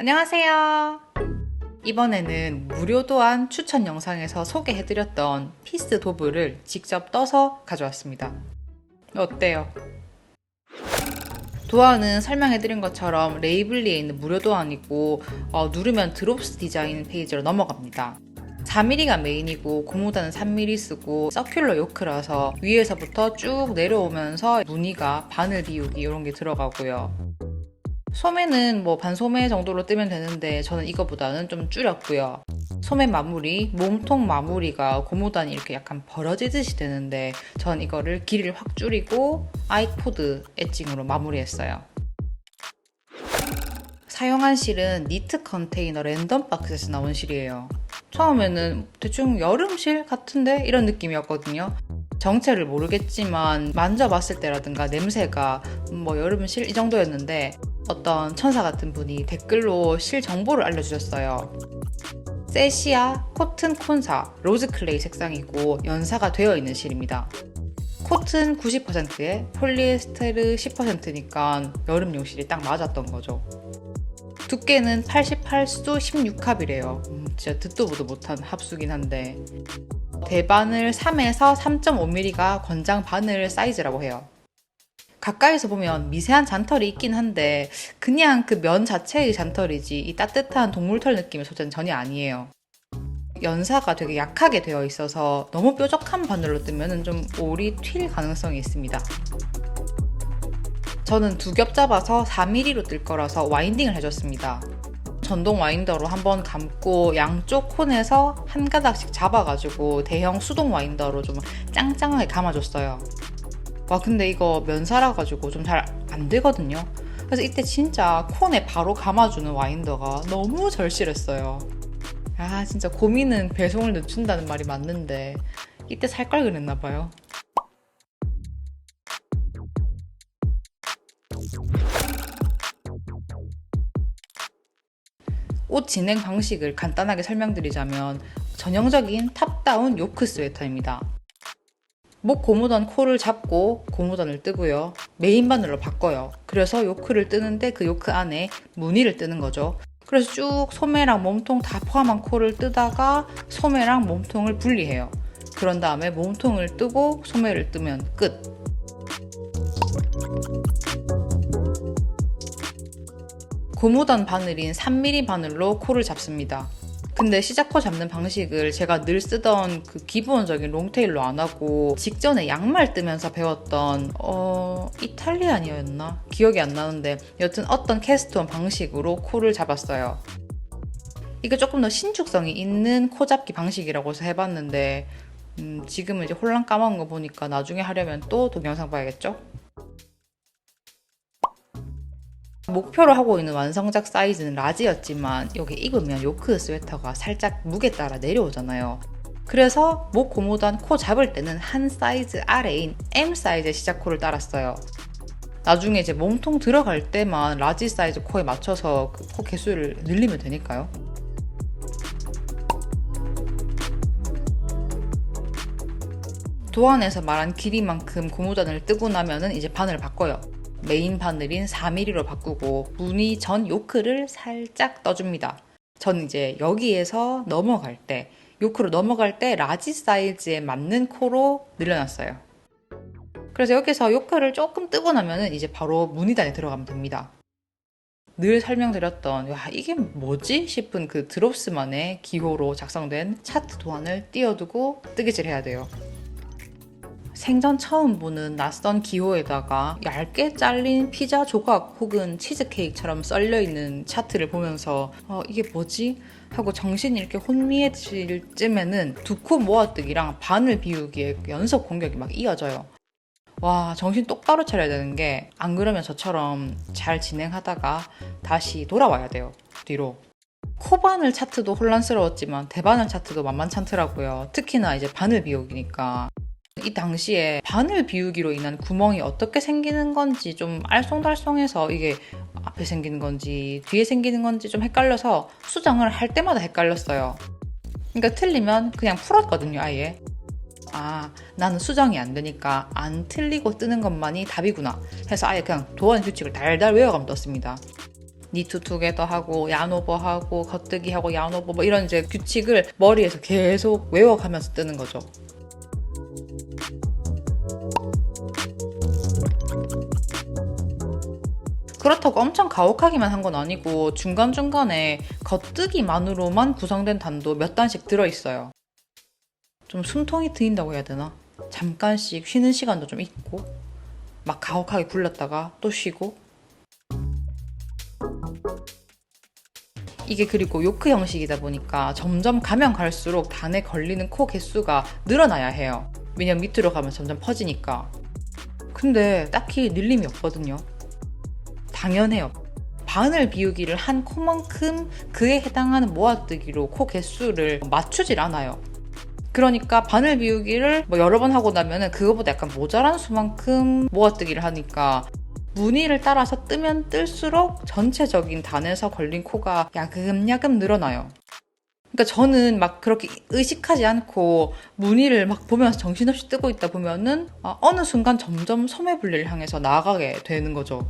안녕하세요. 이번에는 무료 도안 추천 영상에서 소개해드렸던 피스 도브를 직접 떠서 가져왔습니다. 어때요? 도안은 설명해드린 것처럼 레이블리에 있는 무료 도안이고 누르면 드롭스 디자인 페이지로 넘어갑니다. 4mm가 메인이고 고무단은 3mm 쓰고 서큘러 요크라서 위에서부터 쭉 내려오면서 무늬가 바늘 비우기 이런 게 들어가고요. 소매는 반소매 정도로 뜨면 되는데 저는 이거보다는 좀 줄였고요. 소매 마무리, 몸통 마무리가 고무단이 이렇게 약간 벌어지듯이 되는데 전 이거를 길이를 확 줄이고 아이코드 엣징으로 마무리했어요. 사용한 실은 니트 컨테이너 랜덤 박스에서 나온 실이에요. 처음에는 대충 여름실 같은데 이런 느낌이었거든요. 정체를 모르겠지만 만져봤을 때라든가 냄새가 여름실 이 정도였는데 어떤 천사 같은 분이 댓글로 실 정보를 알려주셨어요. 세시아 코튼 콘사 로즈클레이 색상이고 연사가 되어 있는 실입니다. 코튼 90%에 폴리에스테르 10%니까 여름용 실이 딱 맞았던 거죠. 두께는 88수 16합이래요. 진짜 듣도 보도 못한 합수긴 한데 대바늘 3에서 3.5mm가 권장 바늘 사이즈라고 해요. 가까이서 보면 미세한 잔털이 있긴 한데 그냥 그 면 자체의 잔털이지 이 따뜻한 동물털 느낌의 소재는 전혀 아니에요. 연사가 되게 약하게 되어 있어서 너무 뾰족한 바늘로 뜨면 좀 올이 튈 가능성이 있습니다. 저는 두 겹 잡아서 4mm로 뜰 거라서 와인딩을 해줬습니다. 전동 와인더로 한번 감고 양쪽 콘에서 한 가닥씩 잡아가지고 대형 수동 와인더로 좀 짱짱하게 감아줬어요. 와 근데 이거 면사라 가지고 좀 잘 안 되거든요. 그래서 이때 진짜 콘에 바로 감아주는 와인더가 너무 절실했어요. 아 진짜 고민은 배송을 늦춘다는 말이 맞는데 이때 살 걸 그랬나 봐요. 옷 진행 방식을 간단하게 설명드리자면 전형적인 탑다운 요크 스웨터입니다. 목 고무단 코를 잡고 고무단을 뜨고요. 메인 바늘로 바꿔요. 그래서 요크를 뜨는데 그 요크 안에 무늬를 뜨는 거죠. 그래서 쭉 소매랑 몸통 다 포함한 코를 뜨다가 소매랑 몸통을 분리해요. 그런 다음에 몸통을 뜨고 소매를 뜨면 끝. 고무단 바늘인 3mm 바늘로 코를 잡습니다. 근데 시작코 잡는 방식을 제가 늘 쓰던 그 기본적인 롱테일로 안 하고 직전에 양말 뜨면서 배웠던 이탈리안이었나? 기억이 안 나는데 여튼 어떤 캐스트온 방식으로 코를 잡았어요. 이게 조금 더 신축성이 있는 코 잡기 방식이라고 해서 해봤는데 지금은 이제 홀랑 까먹은 거 보니까 나중에 하려면 또 동영상 봐야겠죠? 목표로 하고 있는 완성작 사이즈는 라지였지만 여기 입으면 요크 스웨터가 살짝 무게 따라 내려오잖아요. 그래서 목 고무단 코 잡을 때는 한 사이즈 아래인 M 사이즈의 시작코를 따랐어요. 나중에 이제 몸통 들어갈 때만 라지 사이즈 코에 맞춰서 그 코 개수를 늘리면 되니까요. 도안에서 말한 길이만큼 고무단을 뜨고 나면은 이제 바늘을 바꿔요. 메인 바늘인 4mm로 바꾸고 무늬 전 요크를 살짝 떠줍니다. 전 이제 여기에서 넘어갈 때 요크로 넘어갈 때 라지 사이즈에 맞는 코로 늘려놨어요. 그래서 여기서 요크를 조금 뜨고 나면은 이제 바로 무늬단에 들어가면 됩니다. 늘 설명드렸던 와 이게 뭐지 싶은 그 드롭스만의 기호로 작성된 차트 도안을 띄워두고 뜨개질 해야 돼요. 생전 처음 보는 낯선 기호에다가 얇게 잘린 피자 조각 혹은 치즈케이크처럼 썰려있는 차트를 보면서 이게 뭐지? 하고 정신이 이렇게 혼미해질 쯤에는 두 코 모아뜨기랑 바늘 비우기에 연속 공격이 막 이어져요. 와 정신 똑바로 차려야 되는 게 안 그러면 저처럼 잘 진행하다가 다시 돌아와야 돼요. 뒤로. 코바늘 차트도 혼란스러웠지만 대바늘 차트도 만만찮더라고요. 특히나 이제 바늘 비우기니까. 이 당시에 바늘 비우기로 인한 구멍이 어떻게 생기는 건지 좀 알쏭달쏭해서 이게 앞에 생기는 건지 뒤에 생기는 건지 좀 헷갈려서 수정을 할 때마다 헷갈렸어요. 그러니까 틀리면 그냥 풀었거든요, 아예. 아, 나는 수정이 안 되니까 안 틀리고 뜨는 것만이 답이구나 해서 아예 그냥 도안 규칙을 달달 외워가면 떴습니다. 니트 투게더 하고 야노버 하고 겉뜨기 하고 야노버 뭐 이런 이제 규칙을 머리에서 계속 외워가면서 뜨는 거죠. 그렇다고 엄청 가혹하기만 한 건 아니고 중간중간에 겉뜨기만으로만 구성된 단도 몇 단씩 들어있어요. 좀 숨통이 트인다고 해야 되나? 잠깐씩 쉬는 시간도 좀 있고 막 가혹하게 굴렸다가 또 쉬고 이게 그리고 요크 형식이다 보니까 점점 가면 갈수록 단에 걸리는 코 개수가 늘어나야 해요. 왜냐면 밑으로 가면 점점 퍼지니까. 근데 딱히 늘림이 없거든요. 당연해요. 바늘 비우기를 한 코만큼 그에 해당하는 모아뜨기로 코 개수를 맞추질 않아요. 그러니까 바늘 비우기를 뭐 여러 번 하고 나면은 그거보다 약간 모자란 수만큼 모아뜨기를 하니까 무늬를 따라서 뜨면 뜰수록 전체적인 단에서 걸린 코가 야금야금 늘어나요. 그러니까 저는 막 그렇게 의식하지 않고 무늬를 막 보면서 정신없이 뜨고 있다 보면은 어느 순간 점점 소매분리를 향해서 나아가게 되는 거죠.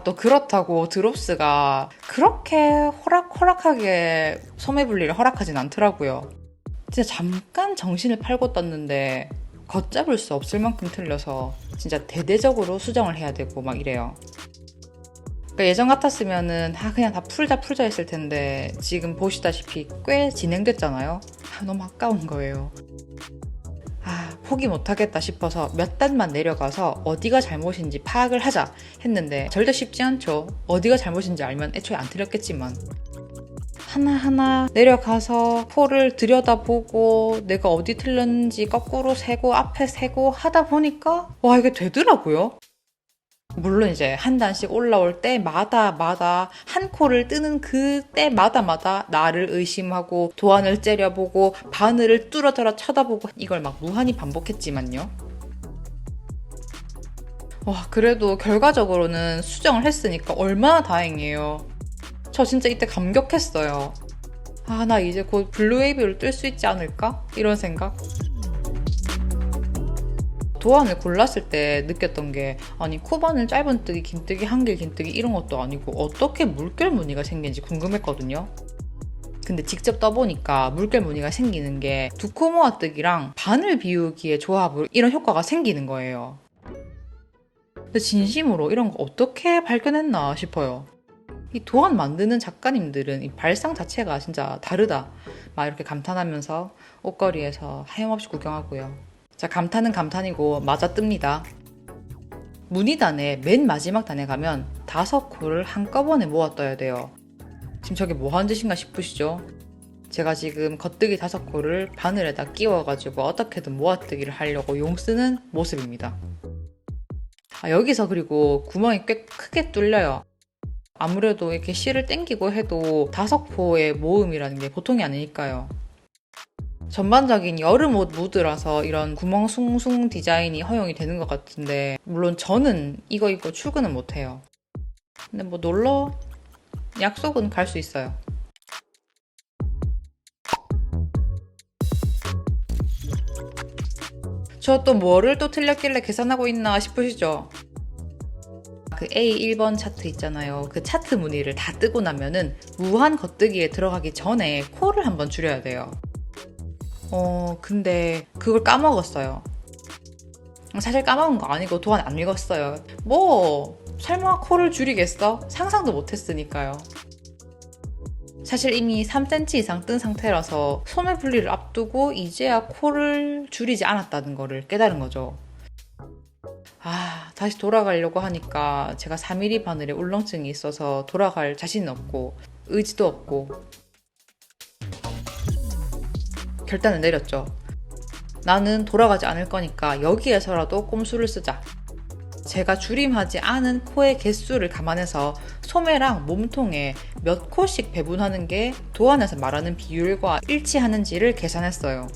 또 그렇다고 드롭스가 그렇게 호락호락하게 소매분리를 허락하진 않더라고요. 진짜 잠깐 정신을 팔고 떴는데 걷잡을 수 없을 만큼 틀려서 진짜 대대적으로 수정을 해야 되고 막 이래요. 그러니까 예전 같았으면은 그냥 다 풀자 했을 텐데 지금 보시다시피 꽤 진행됐잖아요. 너무 아까운 거예요. 포기 못하겠다 싶어서 몇 단만 내려가서 어디가 잘못인지 파악을 하자 했는데 절대 쉽지 않죠. 어디가 잘못인지 알면 애초에 안 틀렸겠지만 하나하나 내려가서 코를 들여다보고 내가 어디 틀렸는지 거꾸로 세고 앞에 세고 하다 보니까 이게 되더라고요. 물론 이제 한 단씩 올라올 때마다 한 코를 뜨는 그 때마다 나를 의심하고 도안을 째려보고 바늘을 뚫어져라 쳐다보고 이걸 막 무한히 반복했지만요. 그래도 결과적으로는 수정을 했으니까 얼마나 다행이에요. 저 진짜 이때 감격했어요. 나 이제 곧 블루웨이브를 뜰 수 있지 않을까? 이런 생각. 도안을 골랐을 때 느꼈던 게 코바늘 짧은뜨기, 긴뜨기, 한길 긴뜨기 이런 것도 아니고 어떻게 물결 무늬가 생긴지 궁금했거든요. 근데 직접 떠보니까 물결 무늬가 생기는 게 두 코 모아뜨기랑 바늘 비우기의 조합으로 이런 효과가 생기는 거예요. 근데 진심으로 이런 거 어떻게 발견했나 싶어요. 이 도안 만드는 작가님들은 이 발상 자체가 진짜 다르다 막 이렇게 감탄하면서 옷걸이에서 하염없이 구경하고요. 자, 감탄은 감탄이고 맞아 뜹니다. 무늬단의 맨 마지막 단에 가면 5코를 한꺼번에 모아 떠야 돼요. 지금 저게 뭐 하는 짓인가 싶으시죠? 제가 지금 겉뜨기 5코를 바늘에다 끼워가지고 어떻게든 모아뜨기를 하려고 용쓰는 모습입니다. 여기서 그리고 구멍이 꽤 크게 뚫려요. 아무래도 이렇게 실을 당기고 해도 5코의 모음이라는 게 보통이 아니니까요. 전반적인 여름 옷 무드라서 이런 구멍 숭숭 디자인이 허용이 되는 것 같은데 물론 저는 이거 입고 출근은 못해요. 근데 뭐 놀러 약속은 갈 수 있어요. 저 또 뭐를 또 틀렸길래 계산하고 있나 싶으시죠? 그 A1번 차트 있잖아요. 그 차트 무늬를 다 뜨고 나면은 무한 겉뜨기에 들어가기 전에 코를 한번 줄여야 돼요. 근데 그걸 까먹었어요. 사실 까먹은 거 아니고 도안 안 읽었어요. 설마 코를 줄이겠어? 상상도 못했으니까요. 사실 이미 3cm 이상 뜬 상태라서 소매 분리를 앞두고 이제야 코를 줄이지 않았다는 거를 깨달은 거죠. 다시 돌아가려고 하니까 제가 4mm 바늘에 울렁증이 있어서 돌아갈 자신은 없고 의지도 없고 결단을 내렸죠. 나는 돌아가지 않을 거니까 여기에서라도 꼼수를 쓰자. 제가 줄임하지 않은 코의 개수를 감안해서 소매랑 몸통에 몇 코씩 배분하는 게 도안에서 말하는 비율과 일치하는지를 계산했어요.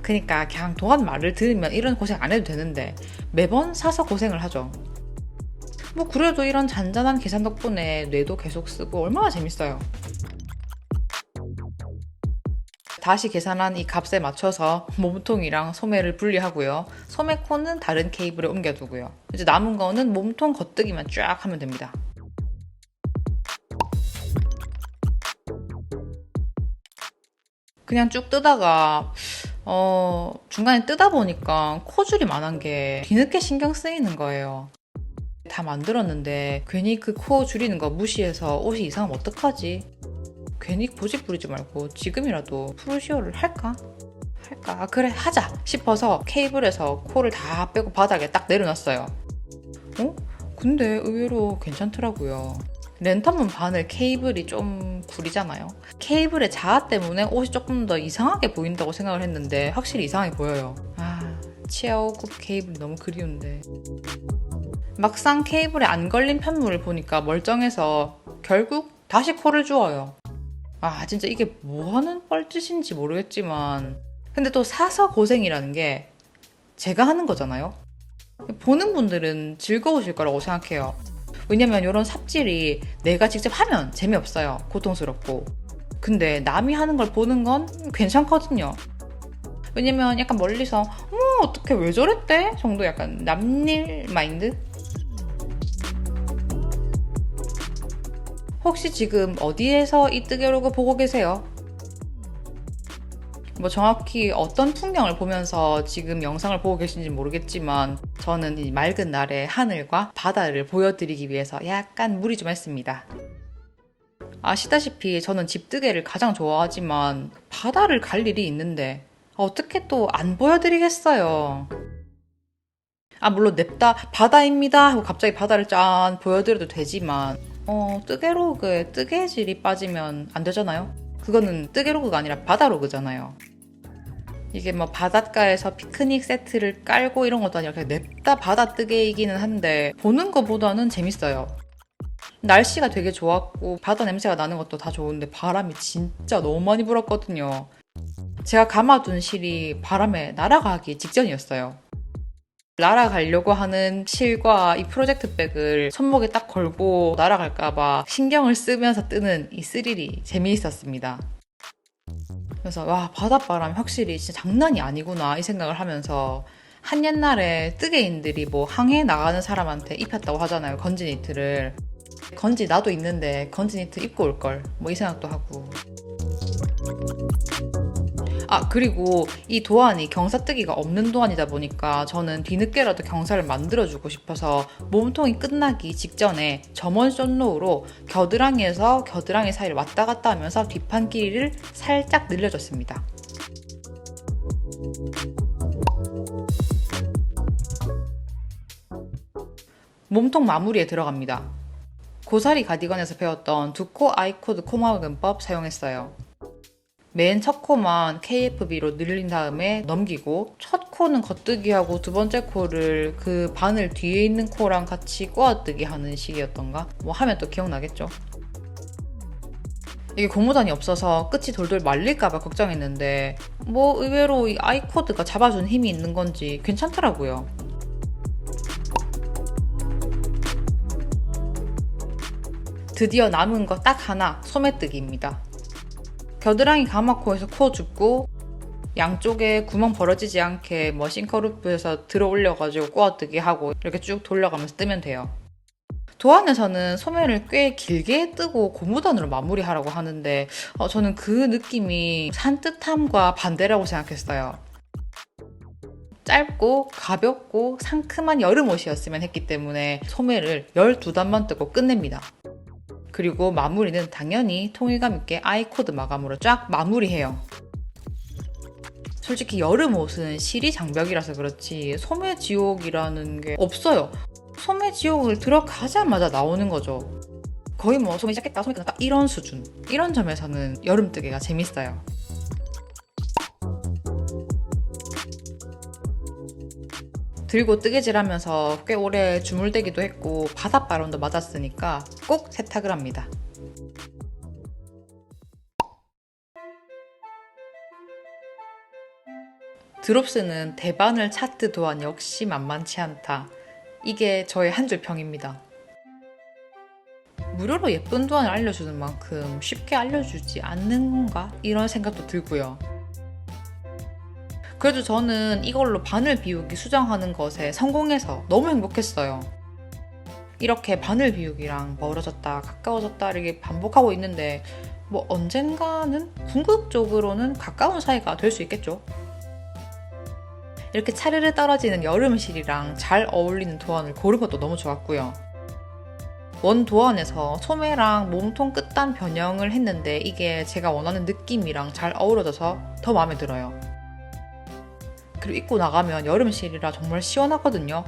그러니까 그냥 도안 말을 들으면 이런 고생 안 해도 되는데 매번 사서 고생을 하죠. 그래도 이런 잔잔한 계산 덕분에 뇌도 계속 쓰고 얼마나 재밌어요. 다시 계산한 이 값에 맞춰서 몸통이랑 소매를 분리하고요. 소매코는 다른 케이블에 옮겨두고요. 이제 남은 거는 몸통 겉뜨기만 쫙 하면 됩니다. 그냥 쭉 뜨다가 중간에 뜨다 보니까 코줄이 많은 게 뒤늦게 신경 쓰이는 거예요. 다 만들었는데 괜히 그 코 줄이는 거 무시해서 옷이 이상하면 어떡하지? 괜히 고집 부리지 말고 지금이라도 프루시오를 할까? 아, 그래 하자 싶어서 케이블에서 코를 다 빼고 바닥에 딱 내려놨어요. 근데 의외로 괜찮더라고요. 랜턴문 바늘 케이블이 좀 구리잖아요. 케이블의 자아 때문에 옷이 조금 더 이상하게 보인다고 생각을 했는데 확실히 이상하게 보여요. 치아오급 케이블이 너무 그리운데. 막상 케이블에 안 걸린 편물을 보니까 멀쩡해서 결국 다시 코를 주어요. 진짜 이게 뭐하는 뻘짓인지 모르겠지만 근데 또 사서 고생이라는 게 제가 하는 거잖아요. 보는 분들은 즐거우실 거라고 생각해요. 왜냐면 이런 삽질이 내가 직접 하면 재미없어요. 고통스럽고. 근데 남이 하는 걸 보는 건 괜찮거든요. 왜냐면 약간 멀리서 어떻게 왜 저랬대? 정도 약간 남일 마인드? 혹시 지금 어디에서 이 뜨개로그 보고 계세요? 정확히 어떤 풍경을 보면서 지금 영상을 보고 계신지 모르겠지만 저는 이 맑은 날의 하늘과 바다를 보여드리기 위해서 약간 무리 좀 했습니다. 아시다시피 저는 집뜨개를 가장 좋아하지만 바다를 갈 일이 있는데 어떻게 또 안 보여드리겠어요. 물론 냅다 바다입니다 하고 갑자기 바다를 짠 보여드려도 되지만 뜨개로그에 뜨개질이 빠지면 안 되잖아요. 그거는 뜨개로그가 아니라 바다로그잖아요. 이게 바닷가에서 피크닉 세트를 깔고 이런 것도 아니라 그냥 냅다 바다 뜨개이기는 한데 보는 것보다는 재밌어요. 날씨가 되게 좋았고 바다 냄새가 나는 것도 다 좋은데 바람이 진짜 너무 많이 불었거든요. 제가 감아둔 실이 바람에 날아가기 직전이었어요. 날아가려고 하는 실과 이 프로젝트 백을 손목에 딱 걸고 날아갈까봐 신경을 쓰면서 뜨는 이 스릴이 재미있었습니다. 그래서 바닷바람 확실히 진짜 장난이 아니구나 이 생각을 하면서 한옛날에 뜨개인들이 항해에 나가는 사람한테 입혔다고 하잖아요. 건지니트를. 건지 나도 있는데 건지니트 입고 올걸 이 생각도 하고. 그리고 이 도안이 경사뜨기가 없는 도안이다 보니까 저는 뒤늦게라도 경사를 만들어주고 싶어서 몸통이 끝나기 직전에 점원 숏로우로 겨드랑이에서 겨드랑이 사이를 왔다 갔다 하면서 뒷판 길이를 살짝 늘려줬습니다. 몸통 마무리에 들어갑니다. 고사리 가디건에서 배웠던 두코 아이코드 코마금법 사용했어요. 맨 첫 코만 KFB로 늘린 다음에 넘기고 첫 코는 겉뜨기하고 두 번째 코를 그 바늘 뒤에 있는 코랑 같이 꼬아뜨기 하는 식이었던가? 하면 또 기억나겠죠? 이게 고무단이 없어서 끝이 돌돌 말릴까봐 걱정했는데 의외로 이 아이코드가 잡아준 힘이 있는 건지 괜찮더라고요. 드디어 남은 거 딱 하나, 소매뜨기입니다. 겨드랑이 가마코에서 코 줍고 양쪽에 구멍 벌어지지 않게 싱커루프에서 들어 올려가지고 꼬아뜨기 하고 이렇게 쭉 돌려가면서 뜨면 돼요. 도안에서는 소매를 꽤 길게 뜨고 고무단으로 마무리하라고 하는데 저는 그 느낌이 산뜻함과 반대라고 생각했어요. 짧고 가볍고 상큼한 여름 옷이었으면 했기 때문에 소매를 12단만 뜨고 끝냅니다. 그리고 마무리는 당연히 통일감 있게 아이코드 마감으로 쫙 마무리해요. 솔직히 여름 옷은 실이 장벽이라서 그렇지 소매 지옥이라는 게 없어요. 소매 지옥을 들어가자마자 나오는 거죠. 거의 소매 시작했다, 소매 끝났다 이런 수준. 이런 점에서는 여름 뜨개가 재밌어요. 들고 뜨개질하면서 꽤 오래 주물대기도 했고 바닷바람도 맞았으니까 꼭 세탁을 합니다. 드롭스는 대바늘 차트 도안 역시 만만치 않다. 이게 저의 한 줄 평입니다. 무료로 예쁜 도안을 알려주는 만큼 쉽게 알려주지 않는 건가? 이런 생각도 들고요. 그래도 저는 이걸로 바늘 비우기 수정하는 것에 성공해서 너무 행복했어요. 이렇게 바늘 비우기랑 멀어졌다 가까워졌다 이렇게 반복하고 있는데 뭐 언젠가는 궁극적으로는 가까운 사이가 될 수 있겠죠. 이렇게 차르르 떨어지는 여름실이랑 잘 어울리는 도안을 고른 것도 너무 좋았고요. 원 도안에서 소매랑 몸통 끝단 변형을 했는데 이게 제가 원하는 느낌이랑 잘 어우러져서 더 마음에 들어요. 그리고 입고 나가면 여름실이라 정말 시원하거든요.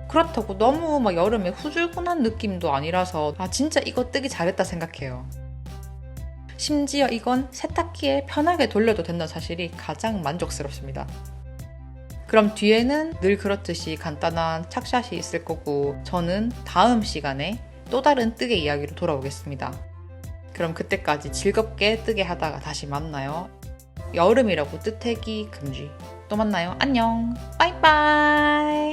그렇다고 너무 막 여름에 후줄근한 느낌도 아니라서 진짜 이거 뜨기 잘했다 생각해요. 심지어 이건 세탁기에 편하게 돌려도 된다는 사실이 가장 만족스럽습니다. 그럼 뒤에는 늘 그렇듯이 간단한 착샷이 있을 거고 저는 다음 시간에 또 다른 뜨개 이야기로 돌아오겠습니다. 그럼 그때까지 즐겁게 뜨개 하다가 다시 만나요. 여름이라고 뜨태기 금지. 또 만나요. 안녕. 빠이빠이.